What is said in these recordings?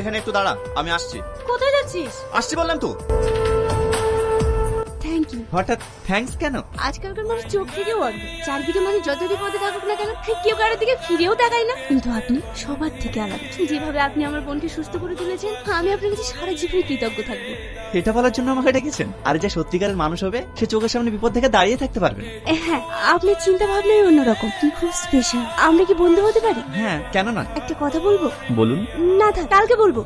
এখানে একটু দাঁড়া, আমি আসছি। কোথায় যাচ্ছিস? আসছি বললাম তো। Thank you. হঠাৎ থ্যাঙ্কস কেন? আজকালকার মানুষ চোখ থেকেও অন্ধ। চারদিকে মানুষ যতই পথে থাকুক না কেন, কেউ কারোর দিকে ফিরেও তাকায় না। কিন্তু আপনি সবার থেকে আলাদা। যেভাবে আপনি আমার বোনকে সুস্থ করে তুলেছেন, আমি আপনার কাছে সারা জীবনে কৃতজ্ঞ থাকবো। এটা বলার জন্য আমাকে ডেকেছেন? আর যে সত্যিকারের মানুষ হবে সে চোখের সামনে বিপদ থেকে দাঁড়িয়ে থাকতে পারবে না। হ্যাঁ, আপনার চিন্তা ভাবনাই অন্যরকম। তুই খুব স্পেশাল। আমরা কি বন্ধু হতে পারি? হ্যাঁ, কেন না? একটা কথা বলবো? বলুন। না থাক, কালকে বলবো।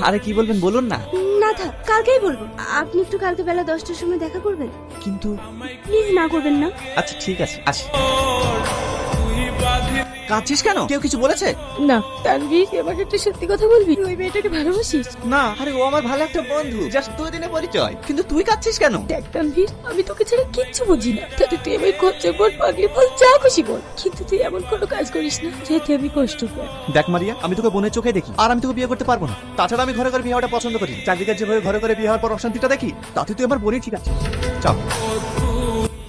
আরে কি বলবেন বলুন না। না থাক, কালকেই বলবো। আপনি একটু কালকে বেলা 10টার সময় দেখা করবেন? কিন্তু প্লিজ না করবেন না। আচ্ছা ঠিক আছে, আসি। কাঁদছিস কেন? কেউ কিছু বলেছে? না তানভীর, আমাকে একটা সত্যি কথা বলবি? তুই ওই মেয়েটাকে ভালোবাসিস? না, আরে ও আমার ভালো একটা বন্ধু, জাস্ট 2 দিনের পরিচয়। কিন্তু তুই কাঁদছিস কেন? দেখ তানভীর, আমি তোকে ছেড়ে কিচ্ছু বুঝি না। তাতে তুই আমার খরচা বল, পাগলি বল, যা খুশি বল, কিন্তু তুই এমন কোনো কাজ করিস না যাতে আমি কষ্ট পাই। দেখ মারিয়া, আমি তোকে বোনের চোখে দেখি, আর আমি তোকে বিয়ে করতে পারবো না। তাছাড়া আমি ঘরে ঘরে বিয়ে হওয়াটা পছন্দ করি। চাকরিকার যেভাবে ঘরে ঘরে বিয়ে হওয়ার পর অশান্তিটা দেখি, তাতে তুই আমার বোনই ঠিক আছে। চল।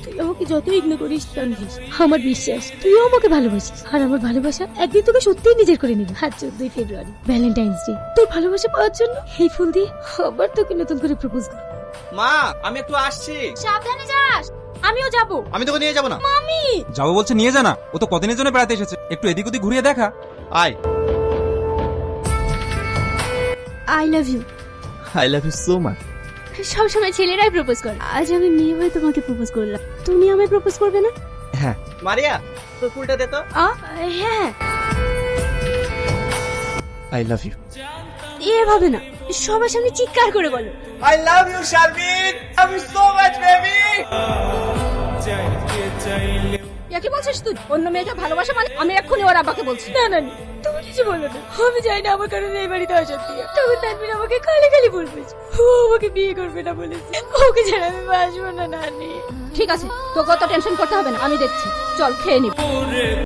তুই আমাকে যত ইগনোর করিস তানভীর, আমার বিশ্বাস তুইও আমাকে ভালোবাসিস। আর আমার ভালোবাসা একদিন তোকে সত্যিই নিজের করে নিবি। আর 14 ফেব্রুয়ারি ভ্যালেন্টাইন্স ডে, তোর ভালোবাসা পাওয়ার জন্য এই ফুল দিয়ে আবার তোকে নতুন করে প্রপোজ করব। মা, আমি একটু আসছি। সাবধানে যাস। আমিও যাব। আমি তোকে নিয়ে যাবো না। মামি যাবো বলছে, নিয়ে জানা। ও তো কদিনের জন্য বেড়াতে এসেছে, একটু এদিক ওদিক ঘুরিয়ে দেখা। আয়। I love you. I love you so much. সবসময় ছেলেরাই প্রপোজ করে, আজ আমি মেয়ে হয়ে তোমাকে প্রপোজ করলাম। তুমি আমায় প্রপোজ করবে না? হ্যাঁ। মারিয়া, তোর ফুলটা দে তো। হ্যাঁ। I love you. এভাবে না, সবার সামনে চিৎকার করে বলো। I love you Sharmin, love you so much baby. কি বলছিস তুই? অন্য মেয়েকে ভালোবাসা মানে? আমি এক্ষুনি ওর আব্বাকে বলছি। না না, তুমি কিছু বলো না। আমি চাই না আমার কারণে এই বাড়িতে অশান্তি হয়। তখন তানভীর আমাকে খালি খালি বলবে ও আমাকে বিয়ে করবে না বলেছে। ওকে ছাড়া আমি বাঁচবো না নানি। ঠিক আছে, তোকে অত টেনশন করতে হবে না, আমি দেখছি। চল খেয়ে নিবি।